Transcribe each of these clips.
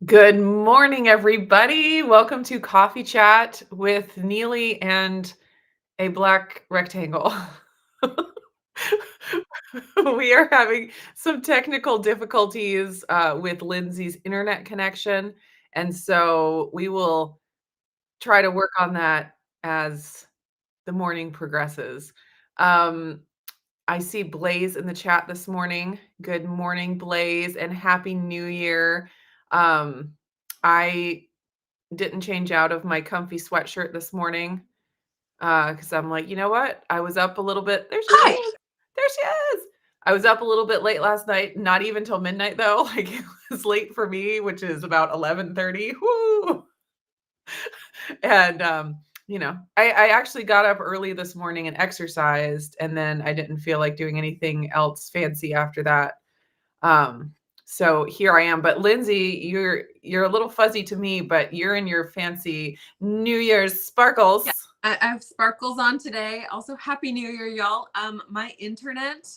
Good morning, everybody. Welcome to Coffee Chat with Neely and a black rectangle. We are having some technical difficulties with Lindsay's internet connection, and so we will try to work on that as the morning progresses. Um, I see Blaze in the chat this morning. Good morning, Blaze, and Happy New Year. Um, I didn't change out of my comfy sweatshirt this morning, because I'm like, "You know what? I was up a little bit." There she Hi. is. There she is. I was up a little bit late last night, not even till midnight though, like, it was late for me, which is about 11:30. Woo! And, I actually got up early this morning and exercised, and then I didn't feel like doing anything else fancy after that. Um, so here I am. But Lindsay, you're a little fuzzy to me, but you're in your fancy New Year's sparkles. Yeah, I have sparkles on today. Also, Happy New Year, y'all. My internet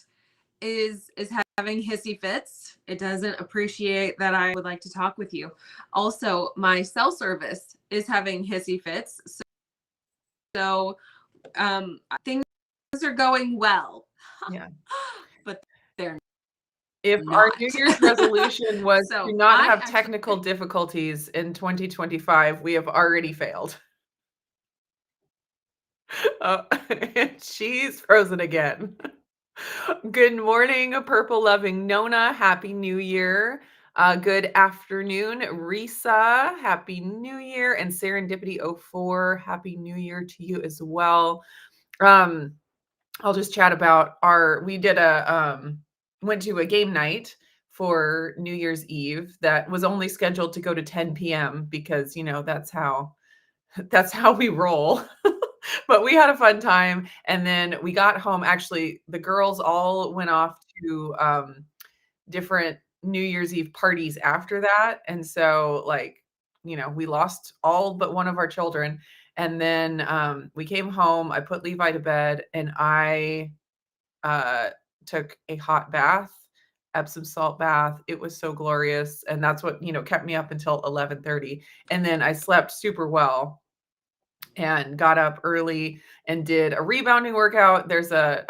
is having hissy fits. It doesn't appreciate that I would like to talk with you. Also, my cell service is having hissy fits. So things are going well, Yeah. but they're If our not. New Year's resolution was to So not I have actually technical difficulties in 2025, we have already failed. Oh, she's frozen again. Good morning, purple loving Nona. Happy New Year. Good afternoon, Risa. Happy New Year. And Serendipity04. Happy New Year to you as well. Um, I'll just chat about we did went to a game night for New Year's Eve that was only scheduled to go to 10 p.m. because, that's how we roll. But we had a fun time, and then we got home. Actually, the girls all went off to different New Year's Eve parties after that, and so we lost all but one of our children. And then we came home. I put Levi to bed, and I uh, took a hot bath, Epsom salt bath. It was so glorious, and that's what kept me up until 11:30, and then I slept super well and got up early and did a rebounding workout. There's a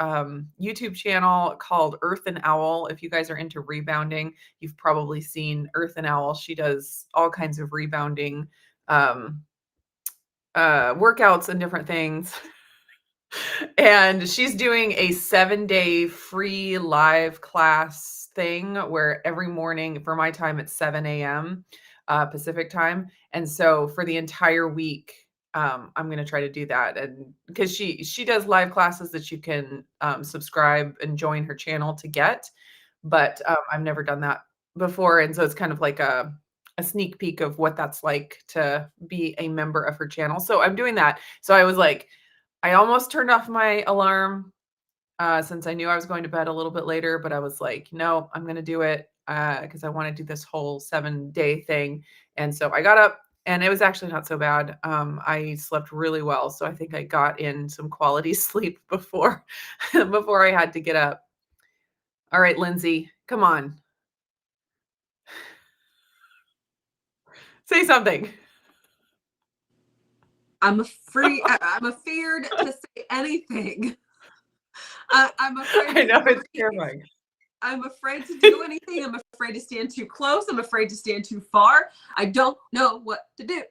YouTube channel called Earth and Owl. If you guys are into rebounding, you've probably seen Earth and Owl. She does all kinds of rebounding um, workouts and different things. And she's doing a 7-day free live class thing where every morning for my time it's 7 a.m. Pacific time. And so for the entire week, I'm going to try to do that. And because she does live classes that you can subscribe and join her channel to get. But I've never done that before. And so it's kind of like a sneak peek of what that's like to be a member of her channel. So I'm doing that. So I was like, I almost turned off my alarm, since I knew I was going to bed a little bit later, but I was like, "No, I'm gonna do it," because I wanna do this whole 7-day thing, and so I got up, and it was actually not so bad. I slept really well, so I think I got in some quality sleep before before I had to get up. All right, Lindsay, come on. Say something. I'm afraid to say anything. I'm afraid I to know it's breathe. terrifying. I'm afraid to do anything. I'm afraid to stand too close. I'm afraid to stand too far. I don't know what to do.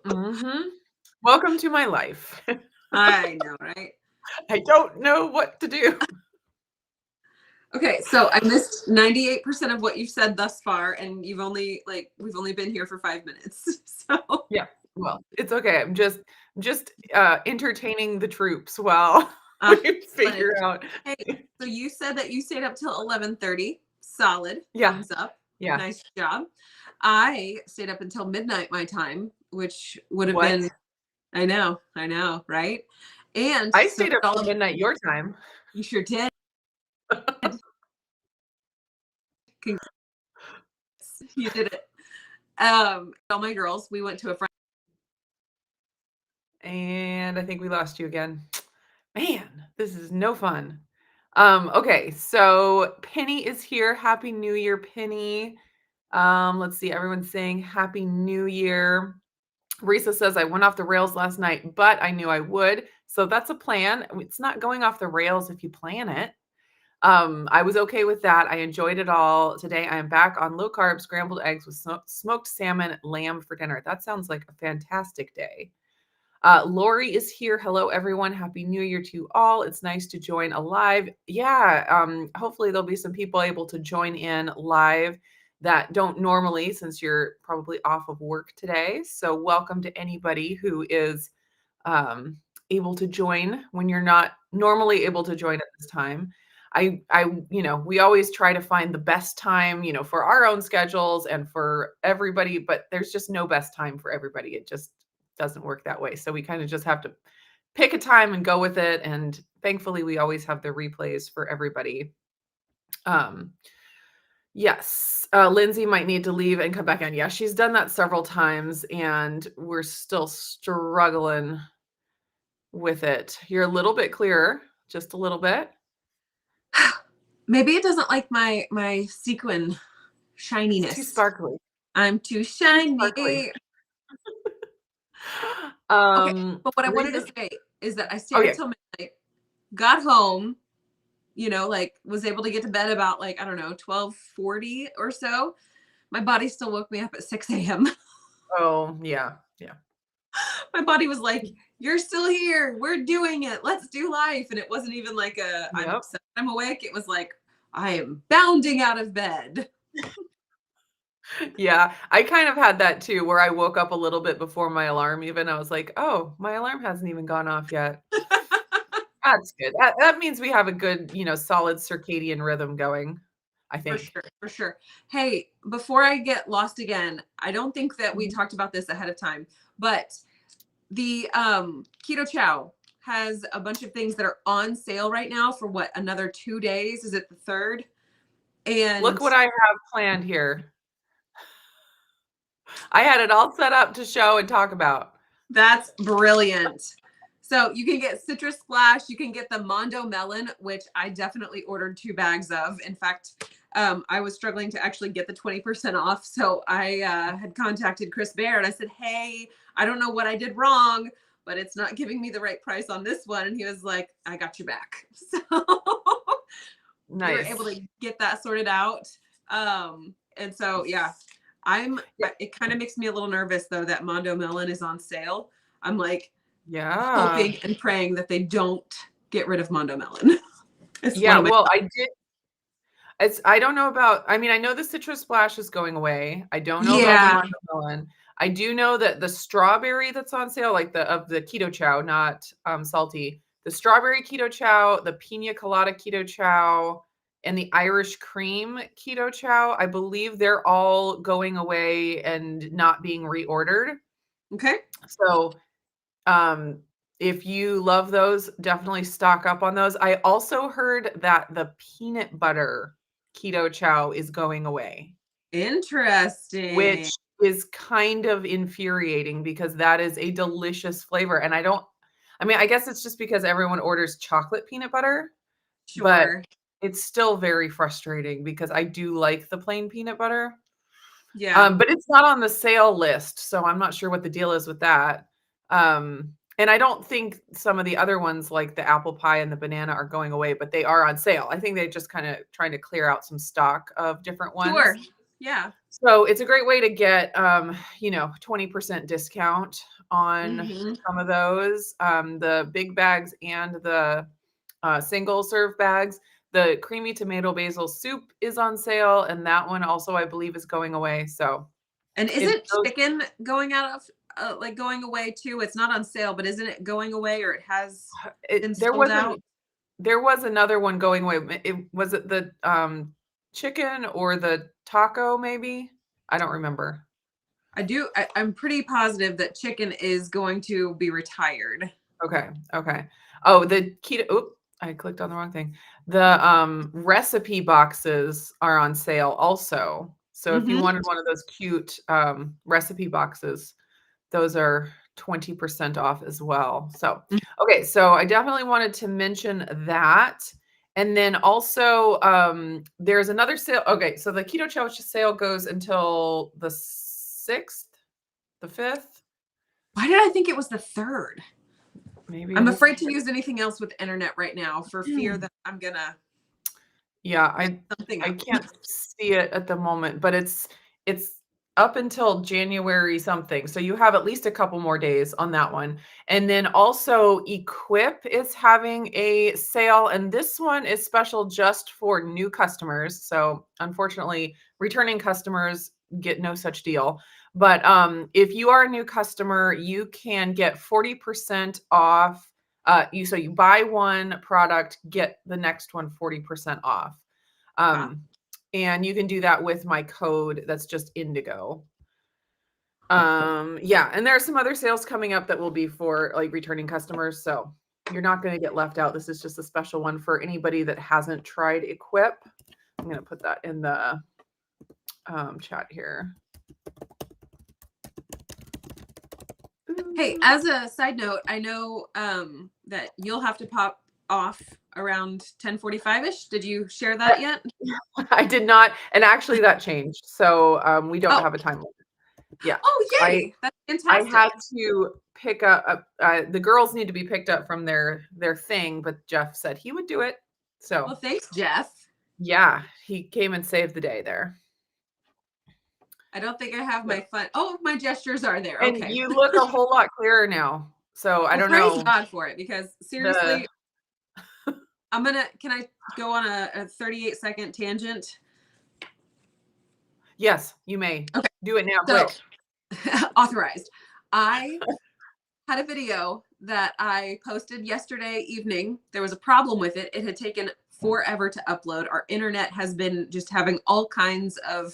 Mhm. Welcome to my life. I know, right? I don't know what to do. Okay, so I missed 98% of what you've said thus far, and we've only been here for 5 minutes. So Yeah. Well, it's okay. I'm just entertaining the troops while uh, we but figure out. hey, so you said that you stayed up till 11:30. Solid. Yeah. Thumbs up. Yeah. Nice job. I stayed up until midnight my time, which would have What? been I know, right? And I so stayed up all till of midnight your time. you sure did. Congrats. You did it. All my girls, we went to a friend. And I think we lost you again. Man, this is no fun. Okay, so Penny is here. Happy New Year, Penny. Let's see. Everyone's saying Happy New Year. Risa says, I went off the rails last night, but I knew I would. So that's a plan. It's not going off the rails if you plan it. I was okay with that. I enjoyed it all. Today I am back on low carb scrambled eggs with smoked salmon, lamb for dinner. That sounds like a fantastic day. Lori is here. Hello, everyone. Happy New Year to you all. It's nice to join alive. Yeah, hopefully there'll be some people able to join in live that don't normally, since you're probably off of work today. So welcome to anybody who is um, able to join when you're not normally able to join at this time. We always try to find the best time, for our own schedules and for everybody, but there's just no best time for everybody. It just doesn't work that way. So we kind of just have to pick a time and go with it. And thankfully, we always have the replays for everybody. Yes, Lindsay might need to leave and come back in. Yeah, she's done that several times, and we're still struggling with it. You're a little bit clearer, just a little bit. Maybe it doesn't like my sequin shininess. It's too sparkly. I'm too shiny. Sparkly. Okay, but what I wanted to say is that I stayed until midnight, got home, was able to get to bed about 12:40 or so. My body still woke me up at 6 a.m. Oh, yeah. My body was like, you're still here. We're doing it. Let's do life. And it wasn't even like I'm upset I'm awake. It was like, I am bounding out of bed. Yeah, I kind of had that too, where I woke up a little bit before my alarm even. I was like, oh, my alarm hasn't even gone off yet. That's good. That means we have a good, solid circadian rhythm going, I think. For sure. Hey, before I get lost again, I don't think that we talked about this ahead of time, but the Keto Chow has a bunch of things that are on sale right now for another 2 days? Is it the 3rd? And look what I have planned here. I had it all set up to show and talk about. That's brilliant. So you can get Citrus Splash. You can get the Mondo Melon, which I definitely ordered 2 bags of. In fact, I was struggling to actually get the 20% off. So I had contacted Chris Bear and I said, hey, I don't know what I did wrong, but it's not giving me the right price on this one. And he was like, I got your back. So nice. We were able to get that sorted out. And so, yeah, it kind of makes me a little nervous though, that Mondo Melon is on sale. I'm like, hoping and praying that they don't get rid of Mondo Melon. I don't know about, I know the Citrus Splash is going away. I don't know about the Mondo Melon. I do know that the strawberry that's on sale, of the Keto Chow, not salty, the strawberry Keto Chow, the Pina Colada Keto Chow, and the Irish Cream Keto Chow, I believe they're all going away and not being reordered. Okay. So if you love those, definitely stock up on those. I also heard that the peanut butter Keto Chow is going away. Interesting. Which is kind of infuriating because that is a delicious flavor. And I guess it's just because everyone orders chocolate peanut butter. Sure. But it's still very frustrating because I do like the plain peanut butter. Yeah. But it's not on the sale list, so I'm not sure what the deal is with that. And I don't think some of the other ones like the apple pie and the banana are going away, but they are on sale. I think they just kind of trying to clear out some stock of different ones. Sure. Yeah. So it's a great way to get, 20% discount on some of those, the big bags and the single serve bags. The creamy tomato basil soup is on sale, and that one also, I believe, is going away. So, and isn't chicken going out of going away too? It's not on sale, but isn't it going away, or it has been sold out? There was another one going away. Was it the chicken or the taco? Maybe, I don't remember. I'm pretty positive that chicken is going to be retired. Okay. Oh, the keto. Oop, I clicked on the wrong thing. The recipe boxes are on sale also. So if you wanted one of those cute recipe boxes, those are 20% off as well. So, okay. So I definitely wanted to mention that. And then also, there's another sale. Okay, so the Keto Chow sale goes until the 6th, the 5th. Why did I think it was the 3rd? Maybe I'm it is. afraid to use anything else with internet right now for fear that I'm gonna Yeah, mess something I up. can't see it at the moment, but it's up until January something. So you have at least a couple more days on that one. And then also Equip is having a sale, and this one is special just for new customers. So unfortunately, returning customers get no such deal. But if you are a new customer, you can get 40% off. You buy one product, get the next one 40% off. Wow. And you can do that with my code that's just Indigo. Yeah, and there are some other sales coming up that will be for like returning customers, so you're not going to get left out. This is just a special one for anybody that hasn't tried Equip. I'm going to put that in the chat here. Hey, as a side note, I know that you'll have to pop off around 10:45ish. Did you share that yet? I did not, and actually that changed. So we don't Oh, have a time limit. Yeah. oh, I yay! That's I had fantastic. to pick up the girls need to be picked up from their thing, but Jeff said he would do it. Well, So thanks, Jeff. yeah, he came and saved the day there. I don't think I have So, my fun. Oh, my gestures are there. and Okay. you look a whole lot clearer now. So I Well, don't praise know God for it because the seriously, can I go on a 38-second tangent? yes, you may Okay. do it now, So, quick. authorized. I had a video that I posted yesterday evening. There was a problem with it. It had taken forever to upload. Our internet has been just having all kinds of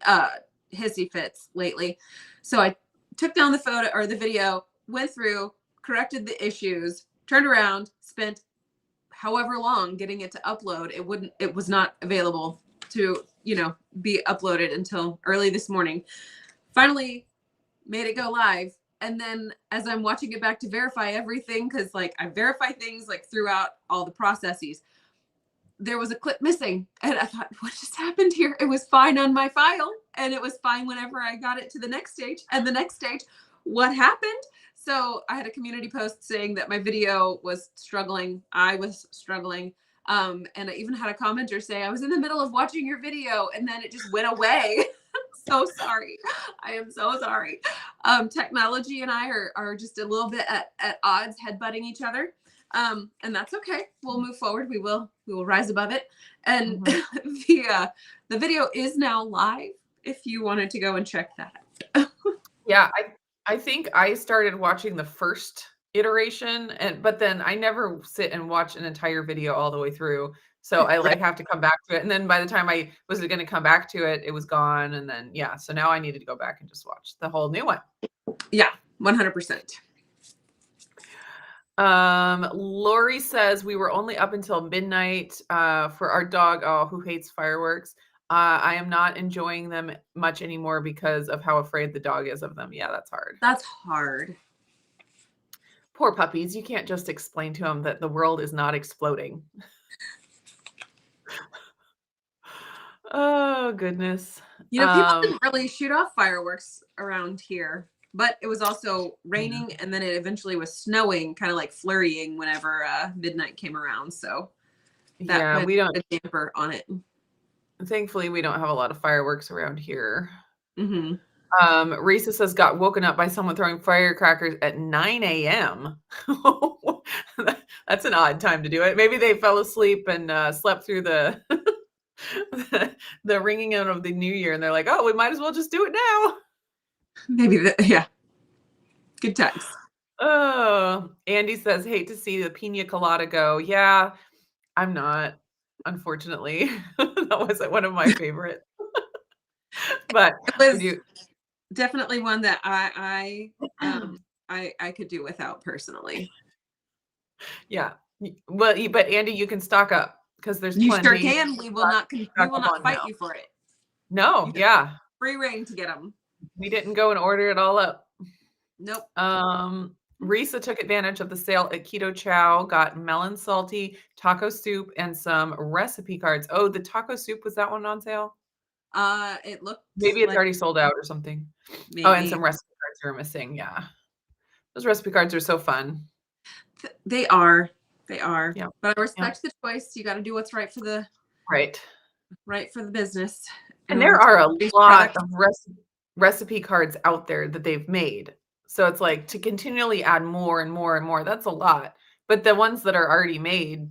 uh, hissy fits lately. So I took down the photo or the video, went through, corrected the issues, turned around, spent however long getting it to upload. It was not available to, be uploaded until early this morning. Finally made it go live. And then as I'm watching it back to verify everything, because like I verify things like throughout all the processes, there was a clip missing. And I thought, what just happened here? It was fine on my file. And it was fine whenever I got it to the next stage. And the next stage, what happened? So I had a community post saying that my video was struggling. I was struggling. And I even had a commenter say, I was in the middle of watching your video and then it just went away. So sorry. I am so sorry. Technology and I are just a little bit at odds, headbutting each other. And that's okay. We'll move forward. We will rise above it. And Mhm. the video is now live if you wanted to go and check that. Yeah, I think I started watching the first iteration, but then I never sit and watch an entire video all the way through. So I Right. like have to come back to it. And then by the time I was going to come back to it, it was gone. And then, yeah, so now I needed to go back and just watch the whole new one. Yeah, 100%. Lori says we were only up until midnight for our dog, who hates fireworks. I am not enjoying them much anymore because of how afraid the dog is of them. Yeah, that's hard. That's hard. Poor puppies. You can't just explain to them that the world is not exploding. Oh, goodness. People didn't really shoot off fireworks around here, but it was also raining and then it eventually was snowing, kind of like flurrying whenever midnight came around. So that Yeah, put we don't, a damper on it. thankfully, we don't have a lot of fireworks around here. Mm-hmm. Risa says got woken up by someone throwing firecrackers at 9 a.m. That's an odd time to do it. Maybe they fell asleep and slept through the the ringing out of the new year, and they're like, "Oh, we might as well just do it now." Maybe yeah. Good times. Oh, Andy says, "Hate to see the pina colada go." Yeah, I'm not, unfortunately. That wasn't one of my favorites, but It I was do. definitely one that I could do without personally. Yeah. But Andy, you can stock up because there's You sure plenty. can. We Stock will up not on fight now. you for it. No, You have yeah. free reign to get them. We didn't go and order it all up. Nope. Risa took advantage of the sale at Keto Chow, got melon salty, taco soup, and some recipe cards. Oh, the taco soup, was that one on sale? It looked Maybe it's like already sold out or something. Oh, and maybe some recipe cards are missing, yeah. Those recipe cards are so fun. they are. They are. Yeah, But I yeah, respect the choice. You got to do what's right. right for the business in And order there to are a produce lot product. of recipe cards out there that they've made. So it's like to continually add more and more and more, that's a lot. But the ones that are already made,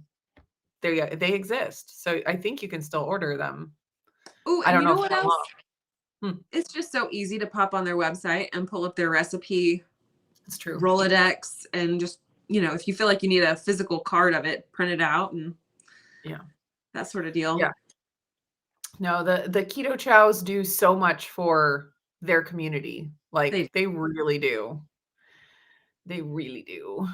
they exist. So I think you can still order them. Oh, I and don't you know know for what how else? long. Hmm, It's just so easy to pop on their website and pull up their recipe it's true. Rolodex and just, if you feel like you need a physical card of it, print it out and Yeah. that sort of deal. Yeah. No, the Keto Chows do so much for their community. Like They they really do. They really do.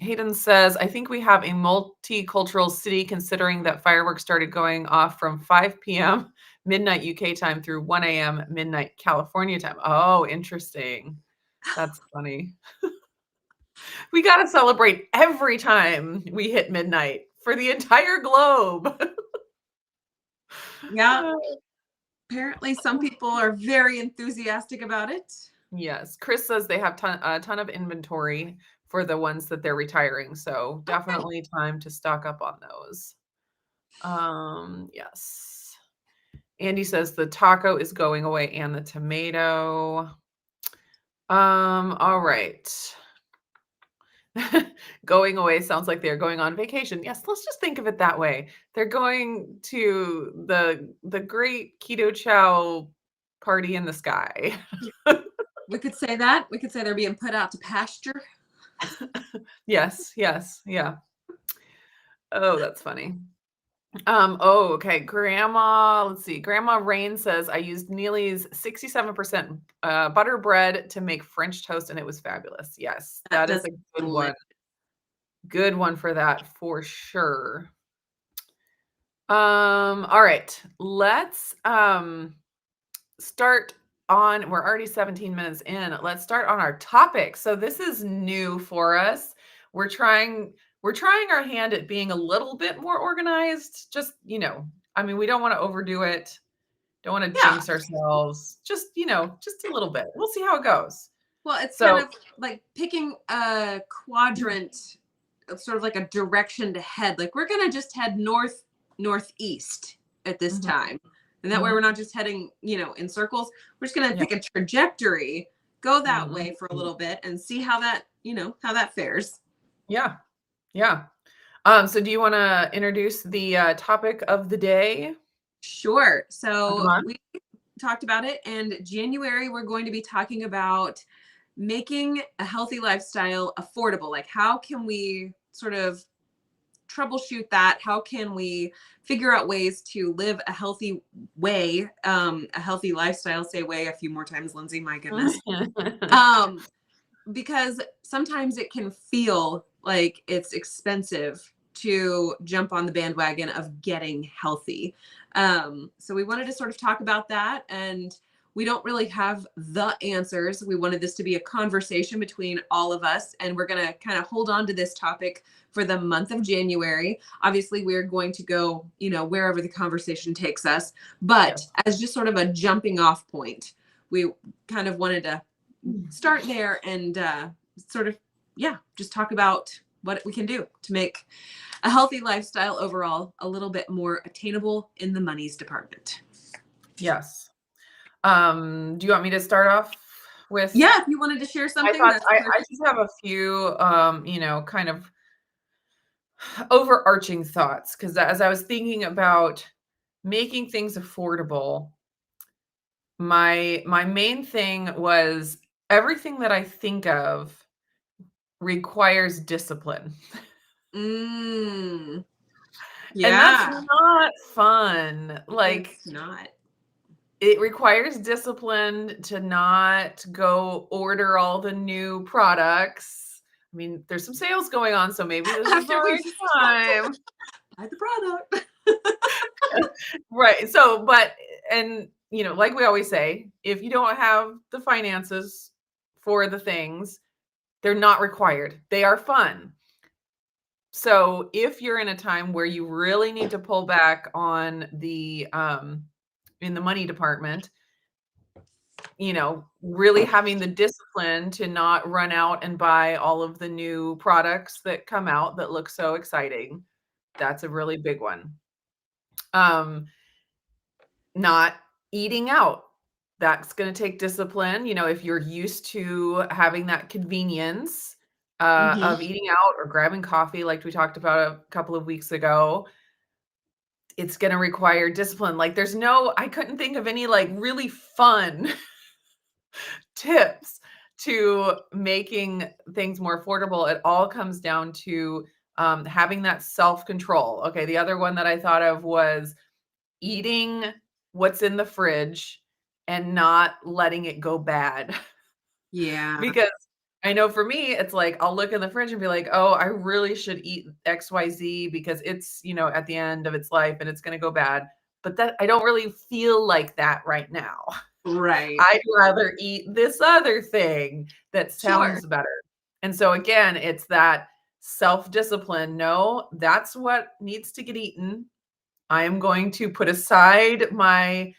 Hayden says, I think we have a multicultural city considering that fireworks started going off from 5 p.m. midnight UK time through 1 a.m. midnight California time. Oh, interesting. That's funny. We got to celebrate every time we hit midnight for the entire globe. Yeah, apparently some people are very enthusiastic about it. Yes. Chris says they have a ton of inventory for the ones that they're retiring. So Okay. definitely time to stock up on those. Yes. Andy says the taco is going away and the tomato. All right. Going away sounds like they're going on vacation. Yes, let's just think of it that way. They're going to the great Keto Chow party in the sky. We could say that. We could say they're being put out to pasture. Yes, yes, yeah. Oh, that's funny. Okay. Let's see. Grandma Rain says I used Neely's 67% butter bread to make French toast and it was fabulous. Yes, That that does is a good delicious. one. Good one for that for sure. All right. Let's start on, we're already 17 minutes in. Let's start on our topic. So this is new for us. We're trying we're trying our hand at being a little bit more organized. Just, I mean, we don't want to overdo it. Don't want to Yeah. jinx ourselves. Just, just a little bit. We'll see how it goes. Well, it's kind So, of like picking a quadrant, sort of like a direction to head. Like we're gonna just head northeast at this mhm, time, and that way we're mhm, not just heading, in circles. We're just gonna yeah. pick a trajectory, go that Mhm, way for a mhm. little bit, and see how that, how that fares. Yeah. Yeah. So do you want to introduce the topic of the day Sure. of the So month? we talked about it, and January we're going to be talking about making a healthy lifestyle affordable. Like how can we sort of troubleshoot that? How can we figure out ways to live a healthy way, a healthy lifestyle? Say way a few more times, Lindsay. My goodness. Um, because sometimes it can feel like it's expensive to jump on the bandwagon of getting healthy. So we wanted to sort of talk about that, and we don't really have the answers. We wanted this to be a conversation between all of us, and we're going to kind of hold on to this topic for the month of January. Obviously, we're going to go, wherever the conversation takes us, but Yes. as just sort of a jumping off point, we kind of wanted to start there and sort of, yeah, just talk about what we can do to make a healthy lifestyle overall a little bit more attainable in the monies department. Yes. Do you want me to start off with Yeah, if you wanted to share my something, thoughts? that's I perfect. just have a few, kind of overarching thoughts because as I was thinking about making things affordable, my main thing was everything that I think of requires discipline. Mm, And that's yeah, not fun. Like, it's not. it requires discipline to not go order all the new products. I mean, there's some sales going on, so maybe this is the After we right just talked about time. buy the product. Right. So, but, and, like we always say, if you don't have the finances for the things, They're not required. They are fun. So if you're in a time where you really need to pull back on the in the money department, really having the discipline to not run out and buy all of the new products that come out that look so exciting, that's a really big one. Um, Not eating out. That's gonna take discipline, if you're used to having that convenience, Mm-hmm. of eating out or grabbing coffee like we talked about a couple of weeks ago, it's gonna require discipline. Like, I couldn't think of any, like, really fun tips to making things more affordable. It all comes down to, having that self-control. Okay, the other one that I thought of was eating what's in the fridge and not letting it go bad. Yeah. Because I know for me, it's like I'll look in the fridge and be like, "Oh, I really should eat XYZ because it's, at the end of its life and it's gonna go bad." But that I don't really feel like that right now. Right. I'd rather eat this other thing that Sure. sounds better. And so again, it's that self-discipline. No, that's what needs to get eaten. I am going to put aside my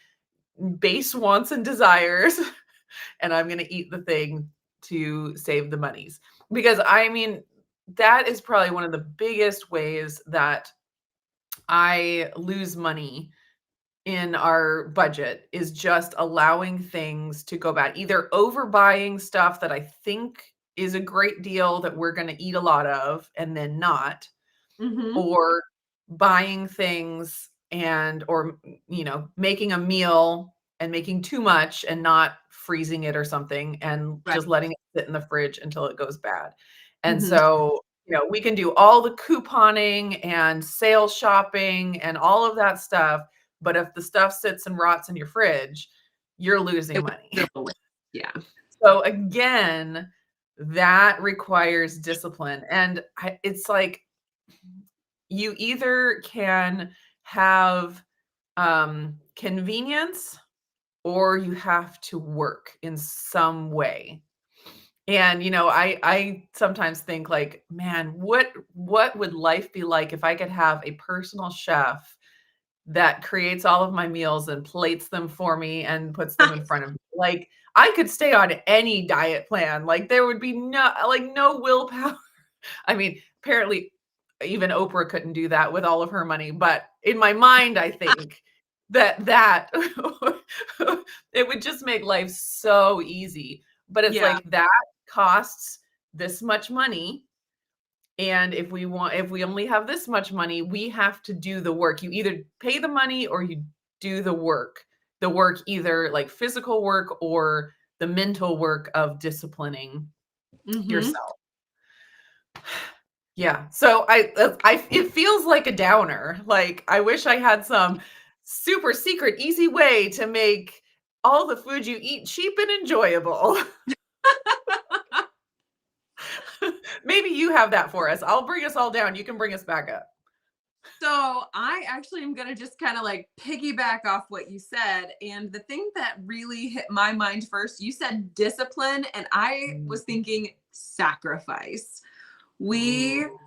base wants and desires, and I'm going to eat the thing to save the monies. Because I mean, that is probably one of the biggest ways that I lose money in our budget is just allowing things to go bad. Either overbuying stuff that I think is a great deal that we're going to eat a lot of and then not, Mm-hmm. or buying things or making a meal and making too much and not freezing it or something and Right. just letting it sit in the fridge until it goes bad. And Mm-hmm. so, we can do all the couponing and sale shopping and all of that stuff, but if the stuff sits and rots in your fridge, you're It losing was money. still a win. Yeah. So again, that requires discipline. And it's like you either can have convenience or you have to work in some way. And I sometimes think like, man, what would life be like if I could have a personal chef that creates all of my meals and plates them for me and puts them in front of me? Like, I could stay on any diet plan. Like, there would be no willpower. I mean, apparently even Oprah couldn't do that with all of her money, but in my mind, I think that it would just make life so easy. But it's Yeah. like that costs this much money, and if we only have this much money, we have to do the work. You either pay the money or you do the work. The work, either like physical work or the mental work of disciplining Mm-hmm. yourself. Yeah. So it feels like a downer. Like, I wish I had some super secret easy way to make all the food you eat cheap and enjoyable. Maybe you have that for us. I'll bring us all down. You can bring us back up. So I actually am going to just kind of like piggyback off what you said. And the thing that really hit my mind first, you said discipline, and I was thinking sacrifice. We Ooh.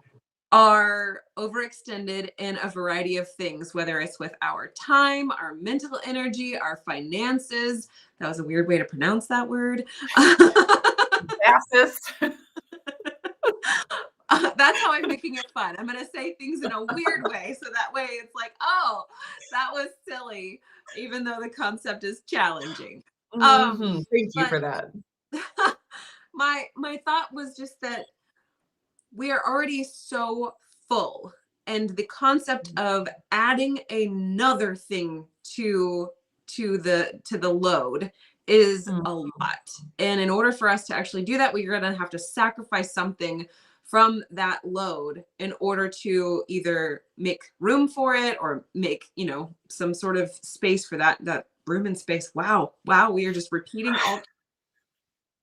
are overextended in a variety of things, whether it's with our time, our mental energy, our finances. That was a weird way to pronounce that word. Fastest. That's how I'm making it fun. I'm going to say things in a weird way. So that way it's like, oh, that was silly, even though the concept is challenging. Mhm. Thank you But for that. my thought was just that we are already so full, and the concept of adding another thing to the load is Mm. a lot. And in order for us to actually do that, we're going to have to sacrifice something from that load in order to either make room for it or make, some sort of space for that room and space. Wow, we are just repeating all.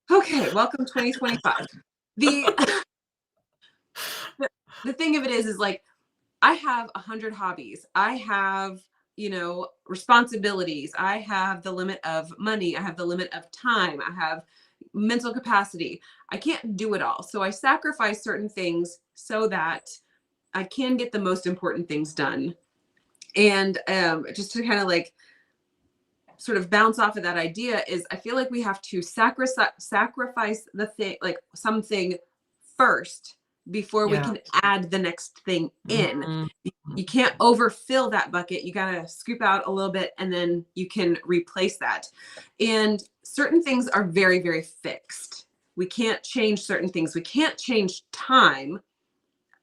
Okay, welcome 2025. The the thing of it is like, I have 100 hobbies. I have, responsibilities. I have the limit of money. I have the limit of time. I have, mental capacity. I can't do it all. So I sacrifice certain things so that I can get the most important things done. And just to kind of like sort of bounce off of that idea is I feel like we have to sacrifice the thing, like something first before we Yeah. can add the next thing in. Mhm. You can't overfill that bucket. You got to scoop out a little bit and then you can replace that. And certain things are very, very fixed. We can't change certain things. We can't change time.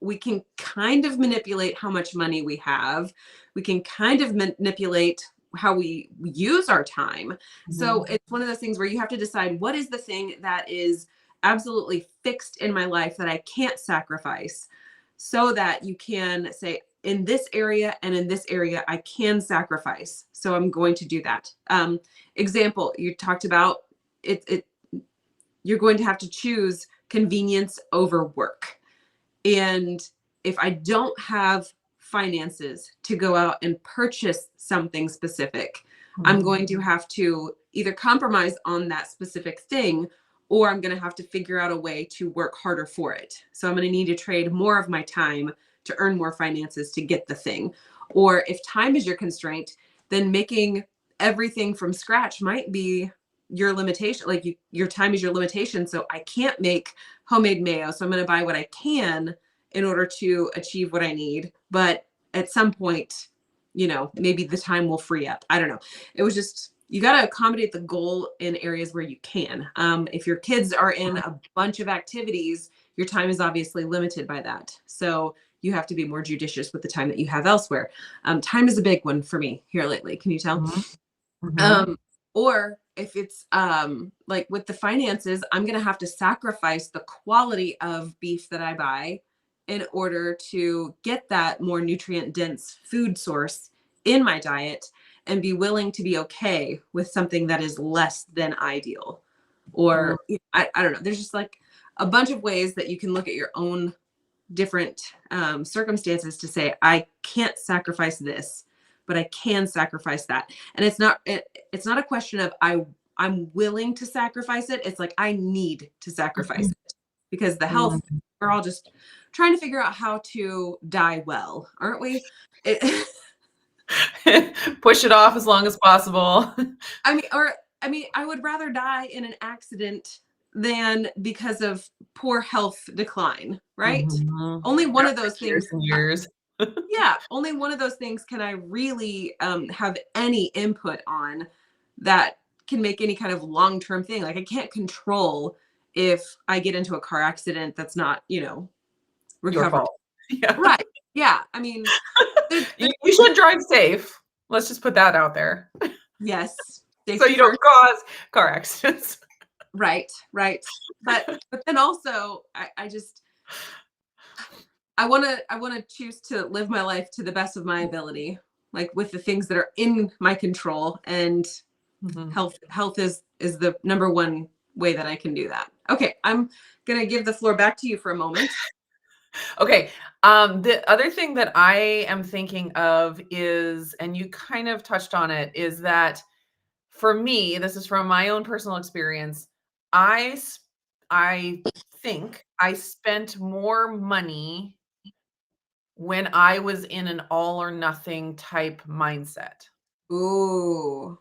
We can kind of manipulate how much money we have. We can kind of manipulate how we use our time. So Mhm. it's one of those things where you have to decide what is the thing that is absolutely fixed in my life that I can't sacrifice, so that you can say, in this area and in this area, I can sacrifice. So I'm going to do that. Example, you talked about it, you're going to have to choose convenience over work. And if I don't have finances to go out and purchase something specific, I'm Mhm. going to have to either compromise on that specific thing, or I'm going to have to figure out a way to work harder for it. So I'm going to need to trade more of my time to earn more finances to get the thing. Or if time is your constraint, then making everything from scratch might be your limitation. Like your time is your limitation. So I can't make homemade mayo. So I'm going to buy what I can in order to achieve what I need. But at some point, maybe the time will free up. I don't know. It was just, you got to accommodate the goal in areas where you can. If your kids are in a bunch of activities, your time is obviously limited by that. So you have to be more judicious with the time that you have elsewhere. Time is a big one for me here lately. Can you tell? Mhm. Mhm. Um, or if it's like with the finances, I'm going to have to sacrifice the quality of beef that I buy in order to get that more nutrient dense food source in my diet, and be willing to be okay with something that is less than ideal. Mm. Or I don't know. There's just like a bunch of ways that you can look at your own different circumstances to say, I can't sacrifice this, but I can sacrifice that. And it's not a question of I'm willing to sacrifice it. It's like I need to sacrifice it, because the health, Mhm. we're all just trying to figure out how to die well, aren't we? It, Push it off as long as possible. I mean, I would rather die in an accident than because of poor health decline, right? Mhm. Only one of After those years things. and years. Yeah, only one of those things can I really have any input on that can make any kind of long-term thing. Like I can't control if I get into a car accident that's not, Your recoverable. fault. Yeah. Right. Yeah. I mean, You should drive safe. Let's just put that out there. yes, So safety you don't first. cause car accidents. Right. Right. But then also I just I want to choose to live my life to the best of my ability, like with the things that are in my control. And Mhm. health is the number one way that I can do that. Okay, I'm gonna give the floor back to you for a moment. Okay. The other thing that I am thinking of is, and you kind of touched on it, is that for me, this is from my own personal experience. I s- I think I spent more money when I was in an all or nothing type mindset. Ooh.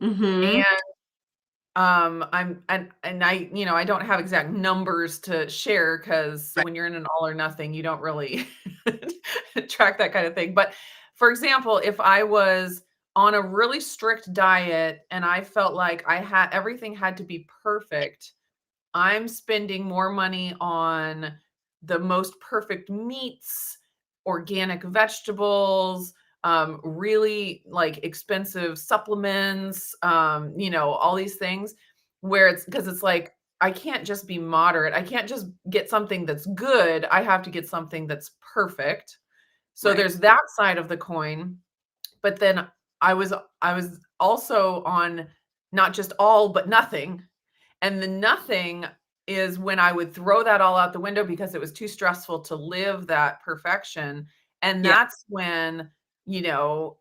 Mm-hmm. And I'm and I don't have exact numbers to share because Right. when you're in an all or nothing, you don't really track that kind of thing. But for example, if I was on a really strict diet and I felt like I had everything had to be perfect, I'm spending more money on the most perfect meats, organic vegetables, really like expensive supplements, all these things where it's because it's like I can't just be moderate. I can't just get something that's good. I have to get something that's perfect. So Right. there's that side of the coin. But then I was also on not just all but nothing, and the nothing is when I would throw that all out the window because it was too stressful to live that perfection. And Yeah. that's when, you know,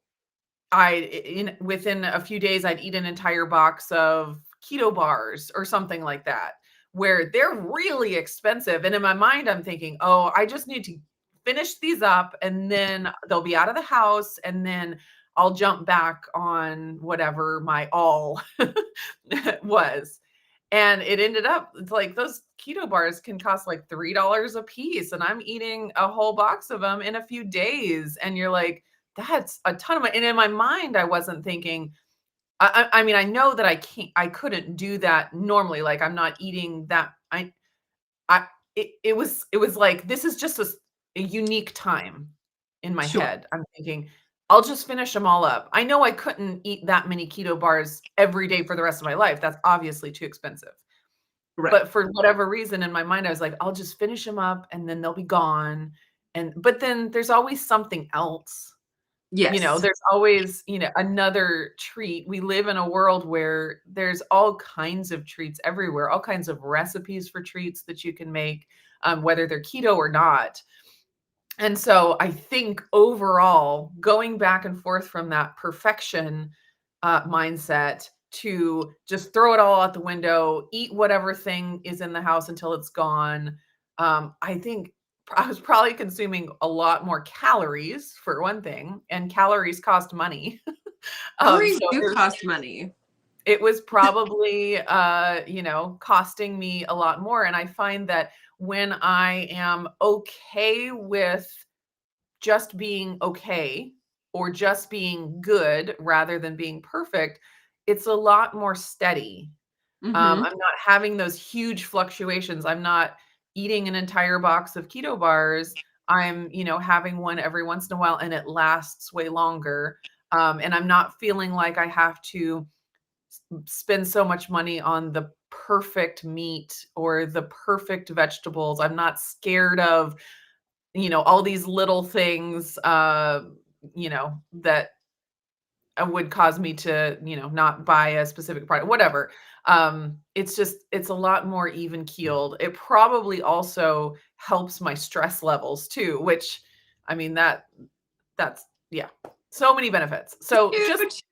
I in within a few days I'd eat an entire box of keto bars or something like that, where they're really expensive. And in my mind, I'm thinking, oh, I just need to finish these up and then they'll be out of the house and then I'll jump back on whatever my all was. And it ended up it's like those keto bars can cost like $3 a piece. And I'm eating a whole box of them in a few days. And you're like, that's a ton of money. And in my mind, I wasn't thinking, I mean, I know that I couldn't do that normally. Like I'm not eating that. I it was like, this is just a unique time in my Sure. head. I'm thinking, I'll just finish them all up. I know I couldn't eat that many keto bars every day for the rest of my life. That's obviously too expensive. Right. But for whatever reason in my mind, I was like, I'll just finish them up and then they'll be gone. But then there's always something else. Yes. There's always, another treat. We live in a world where there's all kinds of treats everywhere, all kinds of recipes for treats that you can make, whether they're keto or not. And so I think overall, going back and forth from that perfection mindset to just throw it all out the window, eat whatever thing is in the house until it's gone. I think I was probably consuming a lot more calories for one thing, and calories cost money. Calories So do cost money. it was probably, costing me a lot more. And I find that when I am okay with just being okay or just being good rather than being perfect, it's a lot more steady. Mm-hmm. I'm not having those huge fluctuations. I'm not eating an entire box of keto bars. I'm, having one every once in a while and it lasts way longer. And I'm not feeling like I have to spend so much money on the perfect meat or the perfect vegetables. I'm not scared of, all these little things, that would cause me to, not buy a specific product, whatever. It's a lot more even keeled. It probably also helps my stress levels too, which I mean that's yeah, so many benefits. So just Huge.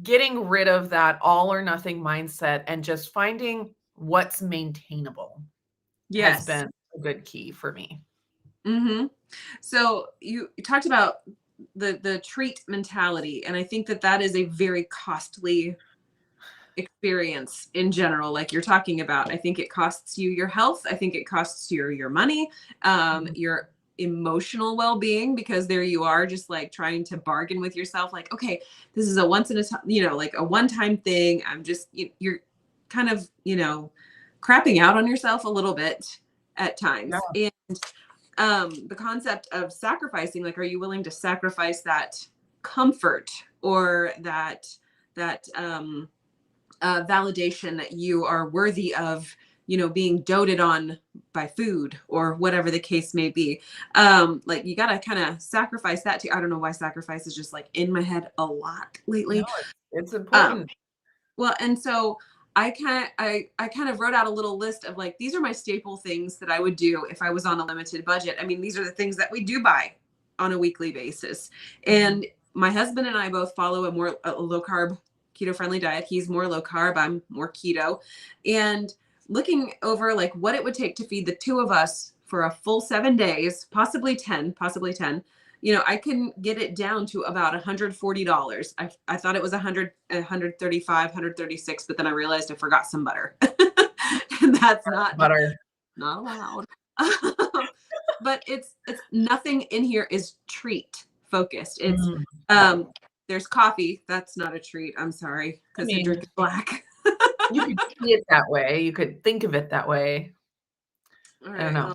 getting rid of that all or nothing mindset and just finding what's maintainable has Yes. been a good key for me. Mm-hmm. So you talked about the treat mentality, and I think that is a very costly experience in general, like you're talking about. I think it costs you your health. I think it costs you your money, Mhm. your emotional well-being, because there you are just like trying to bargain with yourself, like, okay, this is a once in a time, like a one-time thing. I'm just you're kind of crapping out on yourself a little bit at Yeah. times. And the concept of sacrificing, like, are you willing to sacrifice that comfort or that validation that you are worthy of, being doted on by food or whatever the case may be. Like, you got to kind of sacrifice that too. I don't know why sacrifice is just like in my head a lot No, lately. it's Um, important. well, and so I kind of wrote out a little list of, like, these are my staple things that I would do if I was on a limited budget. I mean, these are the things that we do buy on a weekly basis. Mhm. And my husband and I both follow a low carb, keto friendly diet. He's more low carb, I'm more keto. And looking over like what it would take to feed the two of us for a full 7 days, possibly 10, I can get it down to about $140. I thought it was 100, 135, 136, but then I realized I forgot some butter. And that's Butter. not allowed. But it's nothing in here is treat focused. It's Mm. um there's coffee. That's not a treat. I'm sorry, I because I mean, drink it black. you could see it that way. You could think of it that way. All I don't right. know.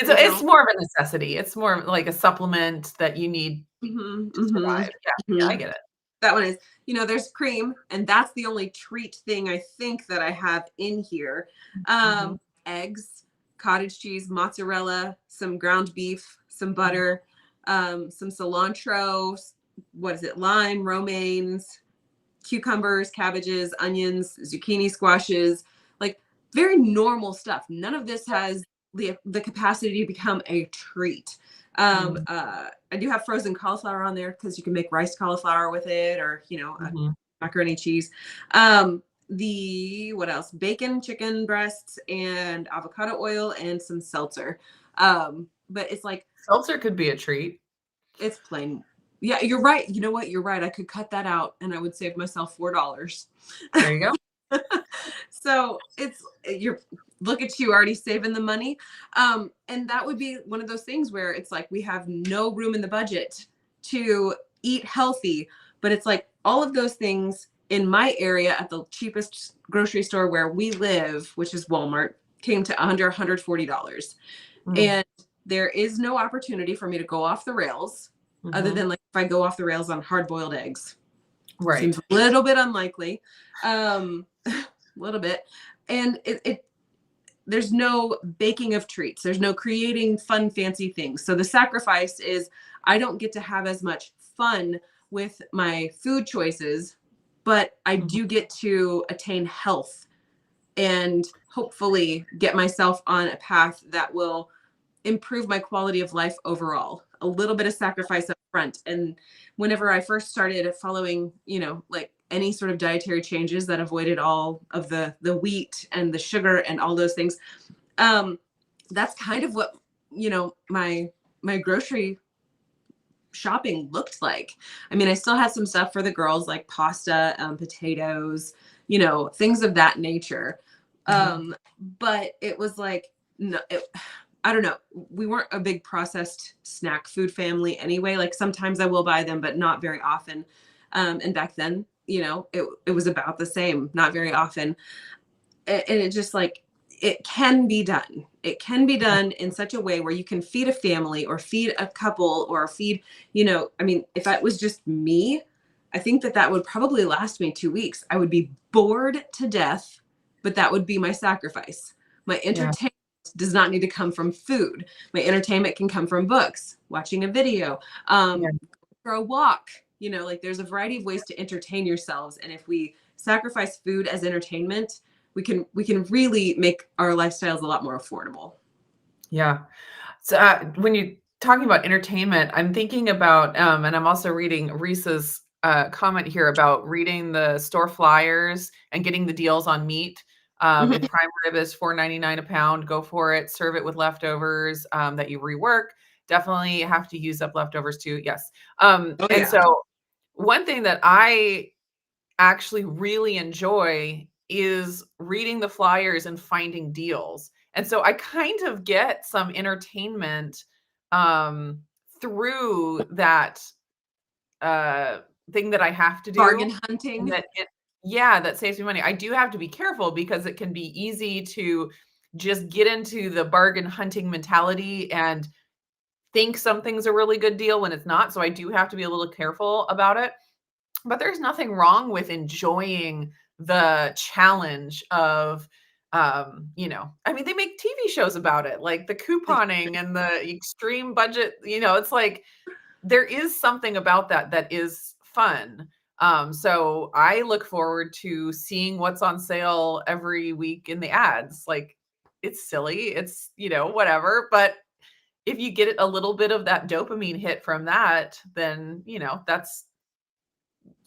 Well, It's don't. more of a necessity. It's more like a supplement that you need Hmm. to Hmm. survive. Yeah, yeah, I Hmm. get it. That one is, there's cream, and that's the only treat thing I think that I have in here. Mhm, Eggs, cottage cheese, mozzarella, some ground beef, some mhm, butter, some cilantro, what is it, lime, romaines, cucumbers, cabbages, onions, zucchini, squashes, like very normal stuff. None of this has the capacity to become a treat. mhm, I do have frozen cauliflower on there because you can make rice cauliflower with it, or a mhm. macaroni cheese. what else? Bacon, chicken breasts, and avocado oil, and some seltzer. But it's like, Seltzer could be a treat. it's plain. Yeah, you're right. You know what? You're right. I could cut that out and I would save myself $4. There you go. So you're, look at you already saving the money. And that would be one of those things where it's like we have no room in the budget to eat healthy, but it's like all of those things in my area at the cheapest grocery store where we live, which is Walmart, came to under $140. Mm, And there is no opportunity for me to go off the rails other mhm. than like if I go off the rails on hard boiled eggs. Right. Seems a little bit unlikely. A little bit. And there's no baking of treats. There's no creating fun, fancy things. So the sacrifice is I don't get to have as much fun with my food choices, but I Mhm. do get to attain health and hopefully get myself on a path that will improve my quality of life overall. A little bit of sacrifice up front. And whenever I first started following, like any sort of dietary changes that avoided all of the wheat and the sugar and all those things, that's kind of what, my grocery shopping looked like. I mean, I still had some stuff for the girls like pasta, potatoes, things of that nature. Mhm. But it was like, no, I don't know. We weren't a big processed snack food family anyway. Like sometimes I will buy them, but not very often. And back then, it was about the same, not very often. And it just like, it can be done. It can be Yeah. done in such a way where you can feed a family or feed a couple or feed, I mean, if that was just me, I think that would probably last me 2 weeks. I would be bored to death, but that would be my sacrifice. My Yeah. entertainment does not need to come from food. My entertainment can come from books, watching a video, Yeah. for a walk. Like there's a variety of ways to entertain yourselves. And if we sacrifice food as entertainment, we can really make our lifestyles a lot more affordable. Yeah. So, when you talking about entertainment, I'm thinking about, and I'm also reading Reese's comment here about reading the store flyers and getting the deals on meat. If Mhm. prime rib is $4.99 a pound, go for it. Serve it with leftovers that you rework. Definitely have to use up leftovers too. Yes. Oh And yeah. so, one thing that I actually really enjoy is reading the flyers and finding deals. And so I kind of get some entertainment um through that uh thing that I have to do Bargain and hunting. yeah, that saves me money. I do have to be careful because it can be easy to just get into the bargain hunting mentality and think something's a really good deal when it's not. So I do have to be a little careful about it. But there's nothing wrong with enjoying the challenge of, I mean, they make TV shows about it, like the couponing and the extreme budget, it's like there is something about that that is fun. So I look forward to seeing what's on sale every week in the ads. Like it's silly, it's, whatever, but if you get a little bit of that dopamine hit from that, then, that's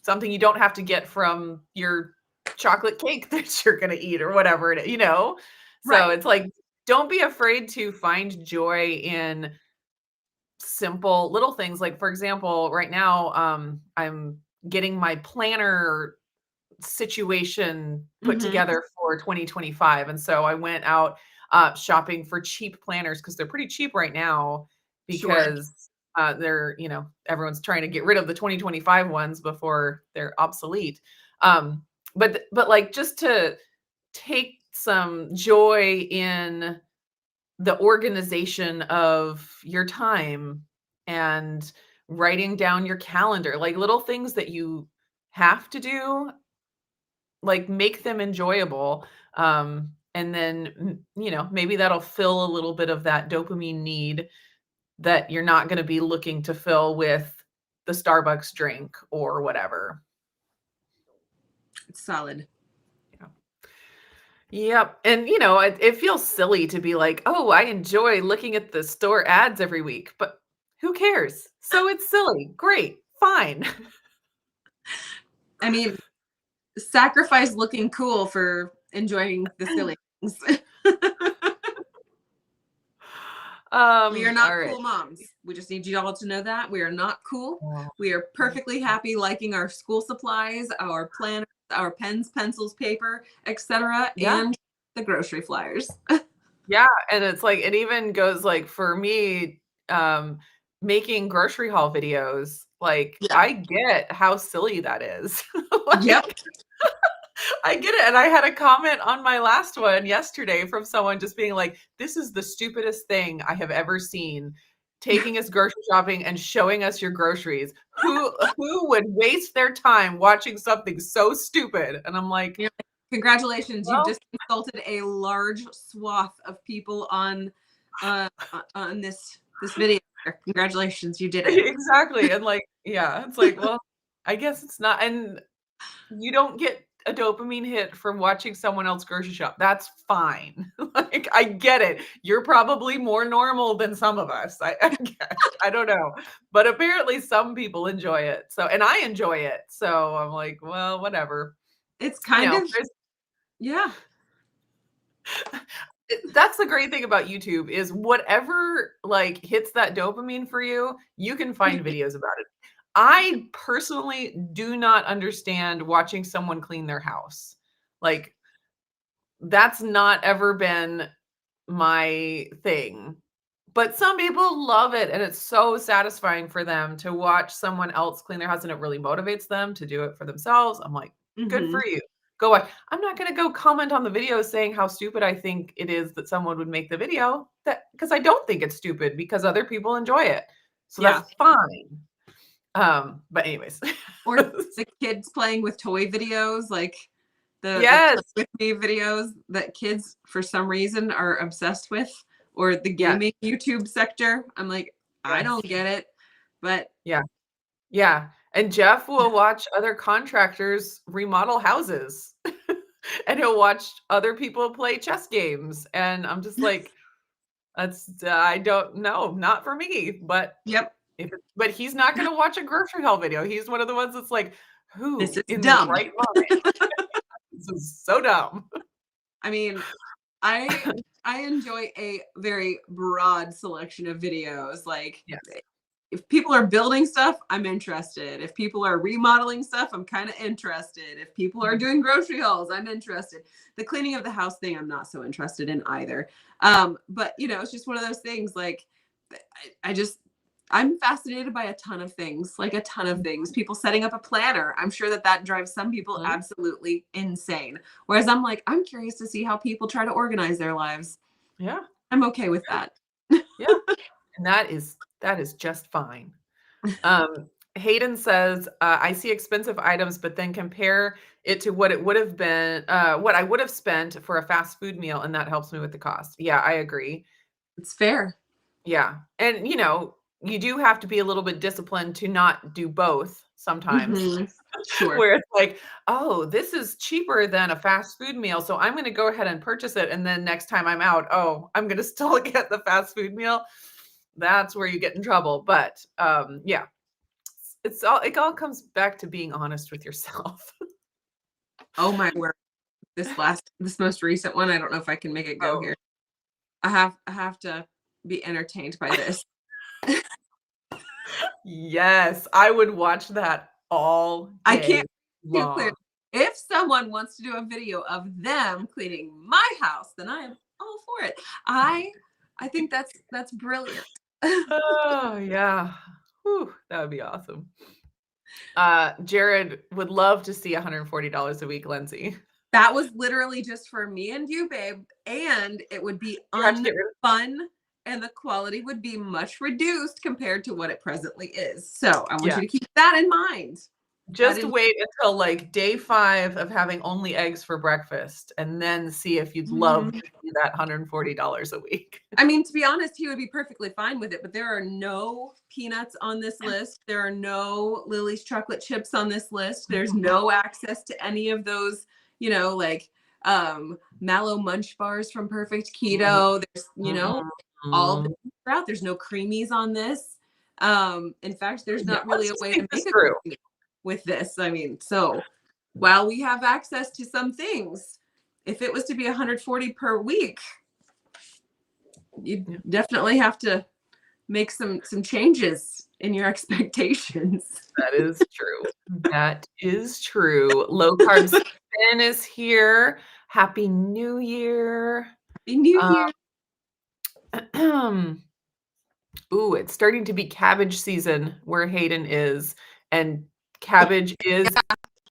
something you don't have to get from your chocolate cake that you're gonna eat or whatever it is. So Right. it's like, don't be afraid to find joy in simple little things. Like, for example, right now, I'm getting my planner situation put Hmm. together for 2025, and so I went out, shopping for cheap planners because 'cause they're pretty cheap right now Sure. because, everyone's trying to get rid of the 2025 ones before they're obsolete. But, like, just to take some joy in the organization of your time and writing down your calendar, like, little things that you have to do, like, make them enjoyable, and then, maybe that'll fill a little bit of that dopamine need that you're not gonna be looking to fill with the Starbucks drink or whatever. It's solid. Yeah. Yep, and, it feels silly to be like, "Oh, I enjoy looking at the store ads every week," but who cares? So it's silly. Great, fine. I mean, sacrifice looking cool for enjoying the silly things. We are not All right. cool moms. We just need you all to know that we are not cool. Oh, We are perfectly happy liking our school supplies, our planners, our pens, pencils, paper, etc., yeah. and the grocery flyers. Yeah, and it's like it even goes like for me, um, making grocery haul videos, like, Yeah. I get how silly that is. Yep. Like, I get it, and I had a comment on my last one yesterday from someone just being like, "This is the stupidest thing I have ever seen, taking us grocery shopping and showing us your groceries. Who would waste their time watching something so stupid?" And I'm like, Yeah. Congratulations, you've "Well." just insulted a large swath of people on this video. Congratulations, you did it. Exactly, and, like yeah, it's like, well, I guess it's not and you don't get a dopamine hit from watching someone else grocery shop. That's fine. Like, I get it. You're probably more normal than some of us, I guess. I don't know. But apparently some people enjoy it. So and I enjoy it. So I'm like, well, whatever. It's You kind know, of yeah. that's the great thing about YouTube is whatever, like, hits that dopamine for you, you can find videos about it. I personally do not understand watching someone clean their house. Like, that's not ever been my thing. But some people love it, and it's so satisfying for them to watch someone else clean their house, and it really motivates them to do it for themselves. I'm like, "Good Mhm. for you. Go watch." I'm not gonna go comment on the video saying how stupid I think it is that someone would make the video, that because I don't think it's stupid because other people enjoy it. So Yeah. that's fine. But anyways. Or the kids playing with toy videos, like the Yes. play with me videos that kids for some reason are obsessed with, or the Yes. gaming YouTube sector. I'm like, I Yes. don't get it, but Yeah. Yeah, and Jeff will watch other contractors remodel houses, and he'll watch other people play chess games, and I'm just like, "That's I don't know, not for me," but yep, but he's not gonna watch a grocery haul video. He's one of the ones that's like, this "Who is in their dumb. right mind? This is so dumb." I mean, I enjoy a very broad selection of videos. Like Yes. if people are building stuff, I'm interested. If people are remodeling stuff, I'm kind of interested. If people are Mhm. doing grocery hauls, I'm interested. The cleaning of the house thing, I'm not so interested in either. But it's just one of those things. Like I just I'm fascinated by a ton of things, like a ton of things. People setting up a planner. I'm sure that drives some people Mhm. absolutely insane. Whereas I'm like, I'm curious to see how people try to organize their lives. Yeah, I'm okay with that. yeah, and that is just fine. Hayden says, I see expensive items, but then compare it to what it would have been, what I would have spent for a fast food meal, and that helps me with the cost. Yeah, I agree. It's fair. Yeah. And, you do have to be a little bit disciplined to not do both sometimes, Hmm. Sure. where it's like, oh, this is cheaper than a fast food meal. So I'm going to go ahead and purchase it. And then next time I'm out, oh, I'm going to still get the fast food meal. That's where you get in trouble. But yeah, it all comes back to being honest with yourself. Oh my word. This most recent one, I don't know if I can make it go Oh, here. I have to be entertained by this. yes, I would watch that all I day can't be too clear. long. If someone wants to do a video of them cleaning my house, then I am all for it. I think that's brilliant. Oh, yeah. Whew, that would be awesome. Jared would love to see $140 a week, Lindsay. That was literally just for me and you, babe, and it would be You have to get rid of unfun and the quality would be much reduced compared to what it presently is. So, I want yeah. you to keep that in mind. That Just in wait until, like, day 5 of having only eggs for breakfast, and then see if you'd love Mhm. to see that $140 a week. I mean, to be honest, he would be perfectly fine with it, but there are no peanuts on this list. There are no Lily's chocolate chips on this list. There's no access to any of those, like mallow munch bars from Perfect Mhm, Keto. There's, all of mhm. the out. There's no creamies on this. In fact, there's Yeah, not really let's a just way think to this make a through. creamy with this. I mean, so while we have access to some things, if it was to be 140 per week, you Yeah, definitely have to make some changes in your expectations. that is true. That is true. Low carb spin is here. Happy New Year. Happy New Year. Ooh, it's starting to be cabbage season where Hayden is, and cabbage is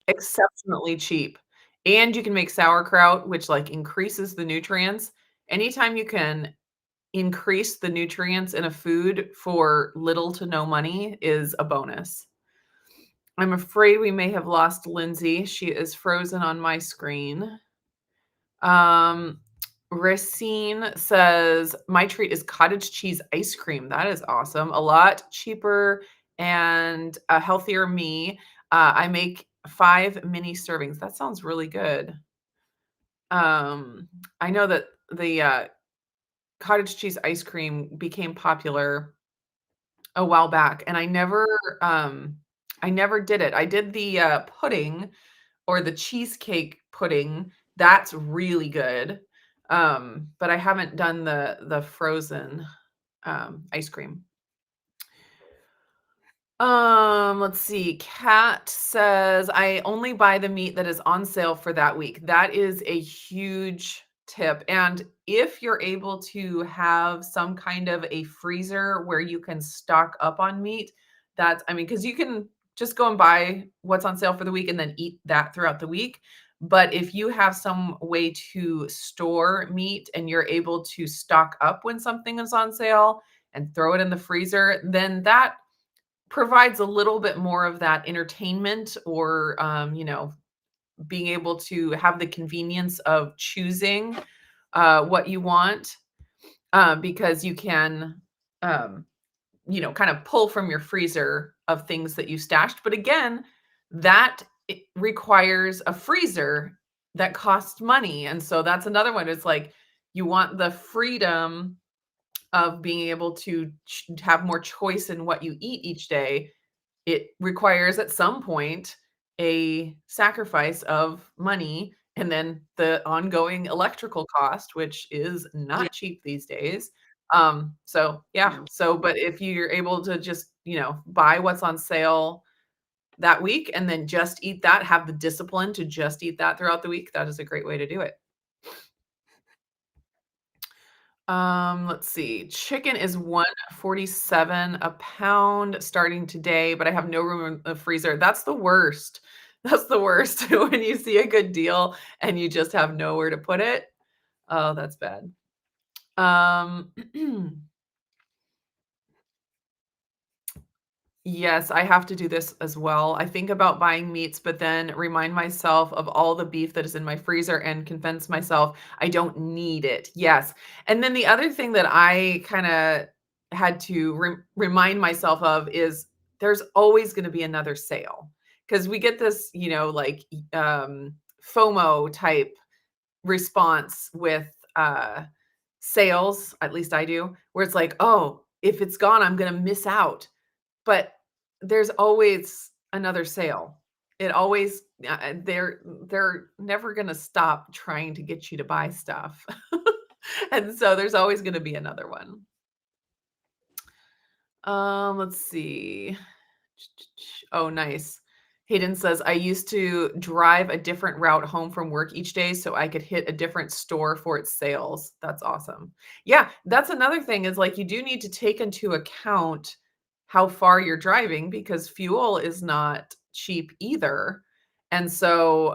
exceptionally cheap. And you can make sauerkraut, which, like, increases the nutrients. Anytime you can increase the nutrients in a food for little to no money is a bonus. I'm afraid we may have lost Lindsay. She is frozen on my screen. Um, Racine says, "My treat is cottage cheese ice cream." That is awesome. A lot cheaper and a healthier me. I make 5 mini servings. That sounds really good. Um, I know that the cottage cheese ice cream became popular a while back, and I never did it. I did the pudding or the cheesecake pudding. That's really good. But I haven't done the frozen ice cream. Let's see. Kat says, "I only buy the meat that is on sale for that week." That is a huge tip. And if you're able to have some kind of a freezer where you can stock up on meat, that's, I mean, because you can just go and buy what's on sale for the week and then eat that throughout the week. But if you have some way to store meat and you're able to stock up when something is on sale and throw it in the freezer, then that provides a little bit more of that entertainment or, being able to have the convenience of choosing what you want, because you can, um, kind of pull from your freezer of things that you stashed. But again, that it requires a freezer that costs money. And so that's another one. It's like you want the freedom of being able to have more choice in what you eat each day. It requires at some point a sacrifice of money and then the ongoing electrical cost, which is Yeah. not cheap these days. So yeah, No. so but if you're able to just, buy what's on sale that week and then just eat that, have the discipline to just eat that throughout the week, that is a great way to do it. Let's see. Chicken is 147 a pound starting today, but I have no room in the freezer. That's the worst. That's the worst when you see a good deal and you just have nowhere to put it. Oh, that's bad. Um, Yes, I have to do this as well. I think about buying meats, but then remind myself of all the beef that is in my freezer and convince myself I don't need it. Yes. And then the other thing that I kind of had to remind myself of is there's always going to be another sale because we get this, like FOMO type response with sales, at least I do, where it's like, oh, if it's gone, I'm going to miss out. But there's always another sale. It always they're never gonna stop trying to get you to buy stuff. And so there's always gonna be another one. Let's see. Oh, nice. Hayden says, "I used to drive a different route home from work each day so I could hit a different store for its sales." That's awesome. Yeah, that's another thing is like you do need to take into account how far you're driving because fuel is not cheap either. And so,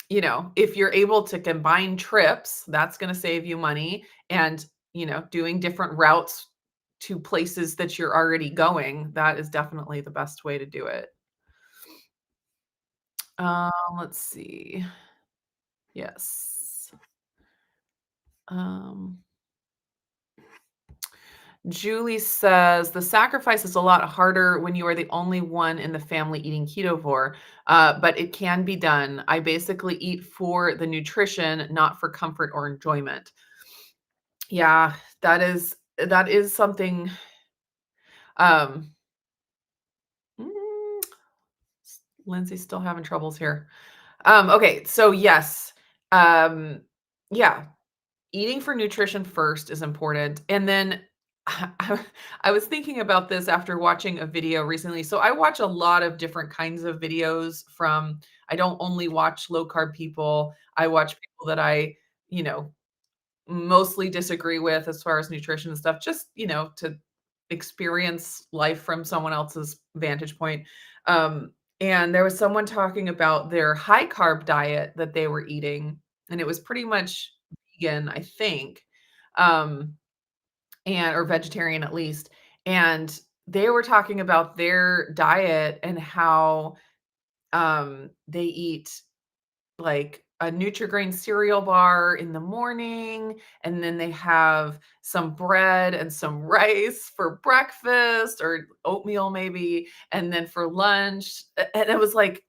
if you're able to combine trips, that's going to save you money and, doing different routes to places that you're already going, that is definitely the best way to do it. Let's see. Yes. Um, Julie says the sacrifice is a lot harder when you are the only one in the family eating ketovore, but it can be done. I basically eat for the nutrition, not for comfort or enjoyment. Yeah, that is something. Um, mm, Lindsay's still having troubles here. Okay, so yes. Um, yeah, eating for nutrition first is important. And then I was thinking about this after watching a video recently. So I watch a lot of different kinds of videos from, I don't only watch low carb people. I watch people that I, you know, mostly disagree with as far as nutrition and stuff, just, to experience life from someone else's vantage point. Um, and there was someone talking about their high carb diet that they were eating, and it was pretty much vegan, I think, um, and or vegetarian at least. And they were talking about their diet and how they eat like a Nutri-Grain cereal bar in the morning, and then they have some bread and some rice for breakfast or oatmeal maybe, and then for lunch. And I was like,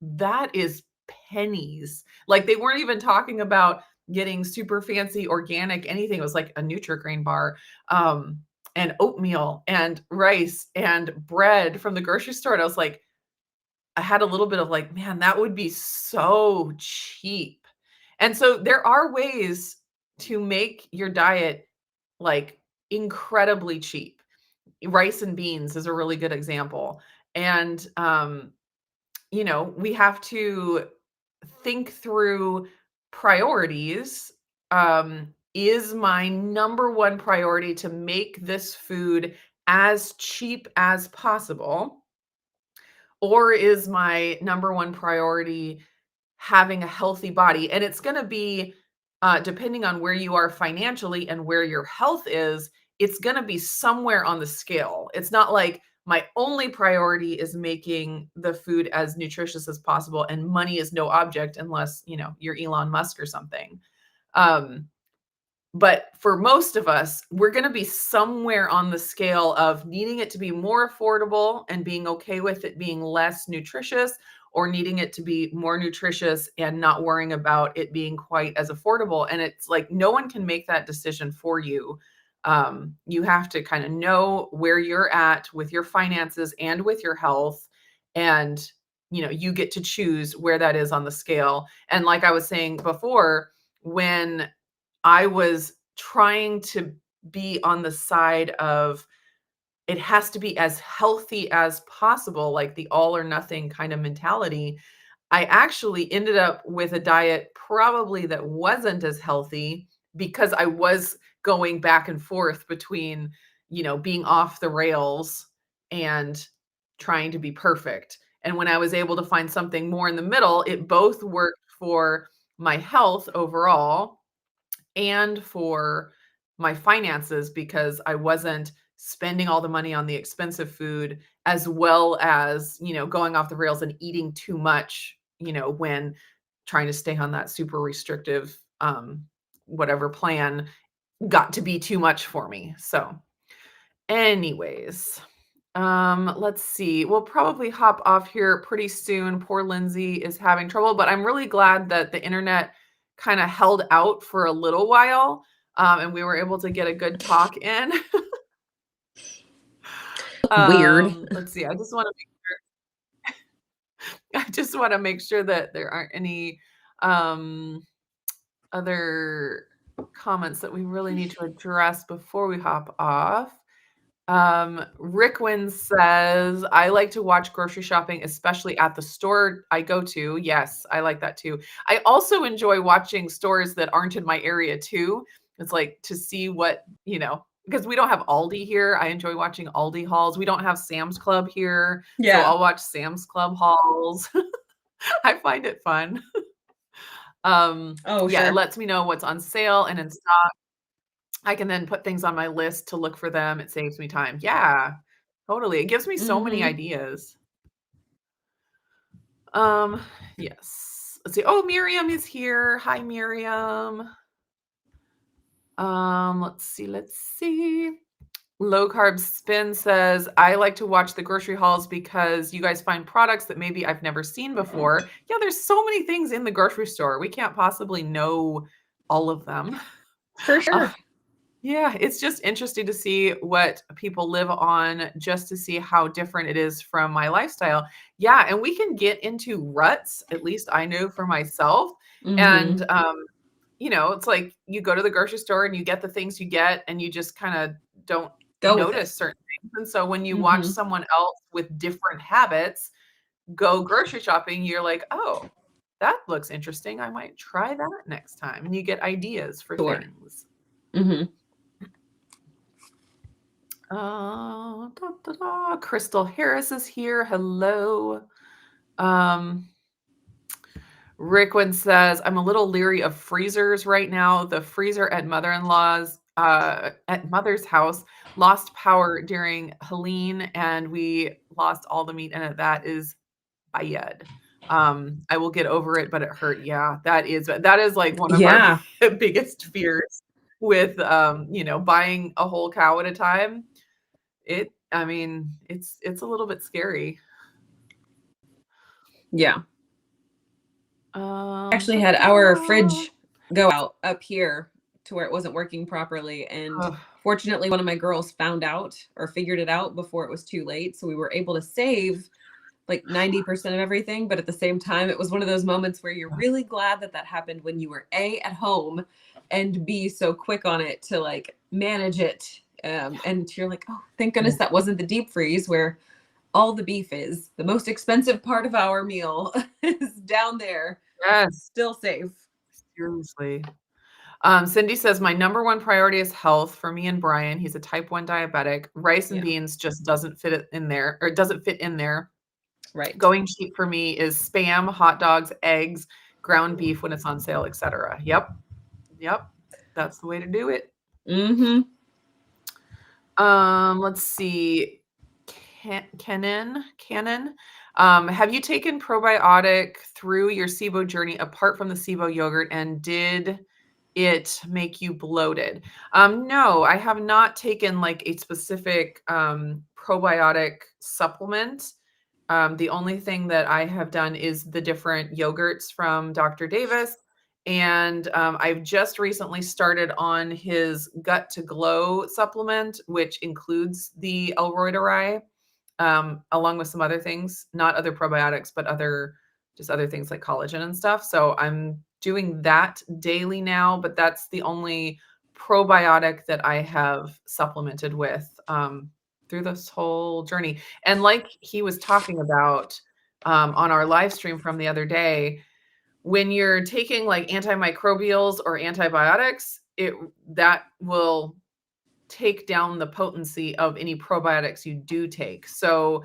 that is pennies. Like they weren't even talking about getting super fancy organic anything. It was like a Nutri-Grain bar. And oatmeal and rice and bread from the grocery store. And I was like, I had a little bit of like, man, that would be so cheap. And so there are ways to make your diet like incredibly cheap. Rice and beans is a really good example. And we have to think through priorities. Is my number one priority to make this food as cheap as possible? Or is my number one priority having a healthy body? And it's going to be, depending on where you are financially and where your health is, it's going to be somewhere on the scale. It's not like my only priority is making the food as nutritious as possible and money is no object unless, you're Elon Musk or something. Um, but for most of us, we're going to be somewhere on the scale of needing it to be more affordable and being okay with it being less nutritious, or needing it to be more nutritious and not worrying about it being quite as affordable. And it's like no one can make that decision for you. You have to kind of know where you're at with your finances and with your health. And, you get to choose where that is on the scale. And like I was saying before, when I was trying to be on the side of it has to be as healthy as possible, like the all or nothing kind of mentality. I actually ended up with a diet probably that wasn't as healthy because I was going back and forth between, being off the rails and trying to be perfect. And when I was able to find something more in the middle, it both worked for my health overall and for my finances because I wasn't spending all the money on the expensive food as well as, going off the rails and eating too much, when trying to stay on that super restrictive whatever plan got to be too much for me. So, anyways, let's see. We'll probably hop off here pretty soon. Poor Lindsay is having trouble, but I'm really glad that the internet kind of held out for a little while, and we were able to get a good talk in. Weird. Let's see. I just want to make sure that there aren't any um, other comments that we really need to address before we hop off. Rickwin says, I like to watch grocery shopping, especially at the store I go to. Yes, I like that too. I also enjoy watching stores that aren't in my area too. It's like to see what, because we don't have Aldi here. I enjoy watching Aldi hauls. We don't have Sam's Club here. So Yeah. I'll watch Sam's Club hauls. I find it fun. Oh, Yeah, it sure. lets me know what's on sale and in stock. I can then put things on my list to look for them. It saves me time. Yeah, totally. It gives me so many Mm-hmm. ideas. Um, yes. Let's see. Oh, Miriam is here. Hi, Miriam. Let's see. Let's see. Low Carb Spin says, I like to watch the grocery hauls because you guys find products that maybe I've never seen before. Yeah, there's so many things in the grocery store. We can't possibly know all of them. For sure. Yeah, it's just interesting to see what people live on just to see how different it is from my lifestyle. Yeah, and we can get into ruts, at least I know for myself. And, Mhm. it's like you go to the grocery store and you get the things you get and you just kind of don't Go with it. notice certain things. And so when you watch Mhm. someone else with different habits go grocery shopping, you're like, oh, that looks interesting. I might try that next time. And you get ideas for Sure. things. Mhm. Crystal Harris is here. Hello. Um, Rickwin says, I'm a little leery of freezers right now. The freezer at at mother's house, lost power during Helene, and we lost all the meat in it. That is bad. I will get over it, but it hurt. Yeah, that is like one of our Yeah. biggest fears with buying a whole cow at a time. I mean, it's a little bit scary. Yeah. Actually Da, had da, our da. fridge go out up here to where it wasn't working properly, and Ugh, fortunately one of my girls found out or figured it out before it was too late, so we were able to save like 90% of everything. But at the same time, it was one of those moments where you're really glad that that happened when you were A, at home, and B, so quick on it to like manage it. And you're like, oh, thank goodness yes, that wasn't the deep freeze where all the beef is. The most expensive part of our meal is down there, yes, still safe. seriously. Cindy says my number one priority is health for me and Brian. He's a type 1 diabetic. Rice and Yeah, beans just doesn't fit it in there, or it doesn't fit in there. right. Going cheap for me is spam, hot dogs, eggs, ground beef when it's on sale, etc. Yep, yep, that's the way to do it. Mm-hmm. Let's see. Canon. Have you taken probiotic through your SIBO journey apart from the SIBO yogurt, and did it make you bloated? No, I have not taken like a specific probiotic supplement. The only thing that I have done is the different yogurts from Dr. Davis. And I've just recently started on his Gut to Glow supplement, which includes the Elroyderi, along with some other things, not other probiotics, but just other things like collagen and stuff. So I'm doing that daily now, but that's the only probiotic that I have supplemented with through this whole journey. And like he was talking about on our live stream from the other day, when you're taking like antimicrobials or antibiotics, that will take down the potency of any probiotics you do take. So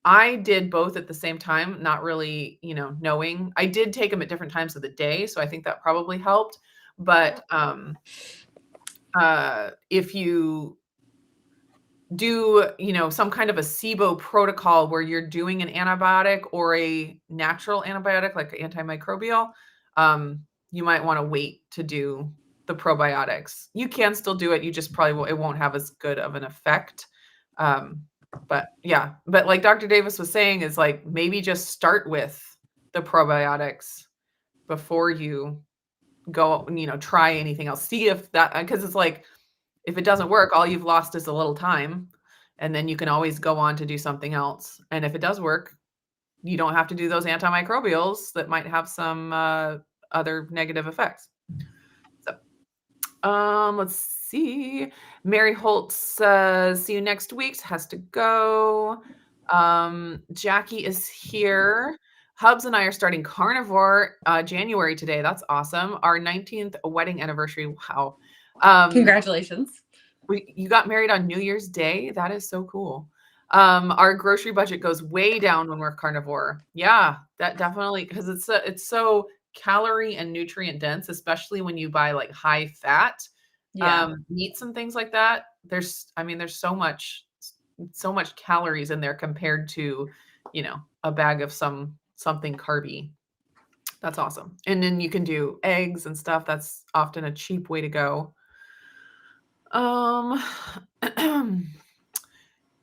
I did both at the same time, not really, knowing. I did take them at different times of the day, so I think that probably helped. But if you do, some kind of a SIBO protocol where you're doing an antibiotic or a natural antibiotic like antimicrobial, you might want to wait to do the probiotics. You can still do it. You just probably it won't have as good of an effect. Um, but yeah, but like Dr. Davis was saying, is like maybe just start with the probiotics before you go, try anything else. See if that, because it's like, if it doesn't work, all you've lost is a little time, and then you can always go on to do something else. And if it does work, you don't have to do those antimicrobials that might have some other negative effects. So, let's see. Mary Holt says, "See you next week." Has to go. Jackie is here. Hubs and I are starting carnivore January today. That's awesome. Our 19th wedding anniversary. Wow. Um, Congratulations. you got married on New Year's Day? That is so cool. Our grocery budget goes way down when we're carnivore. Yeah, that definitely, because it's so calorie and nutrient dense, especially when you buy like high fat Yeah. meats and things like that. There's so much calories in there compared to, a bag of something carby. That's awesome. And then you can do eggs and stuff. That's often a cheap way to go. Um,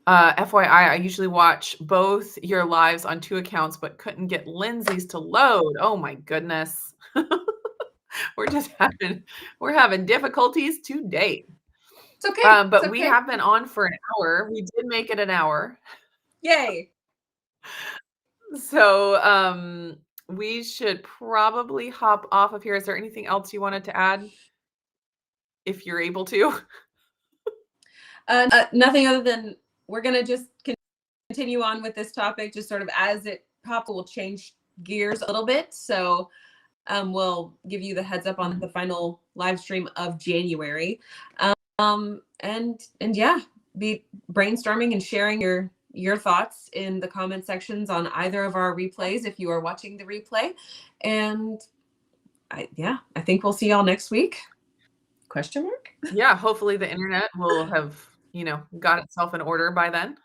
FYI, I usually watch both your lives on 2 accounts, but couldn't get Lindsay's to load. Oh my goodness. We're just having we're having difficulties today. It's okay. It's But we okay. have been on for an hour. We did make it an hour. Yay. So, we should probably hop off of here. Is there anything else you wanted to add if you're able to? Nothing other than we're gonna just continue on with this topic, just sort of as it pops. We'll change gears a little bit. So we'll give you the heads up on the final live stream of January. And yeah, be brainstorming and sharing your thoughts in the comment sections on either of our replays if you are watching the replay. And I think we'll see y'all next week. Question mark? Yeah, hopefully the internet will have, got itself in order by then.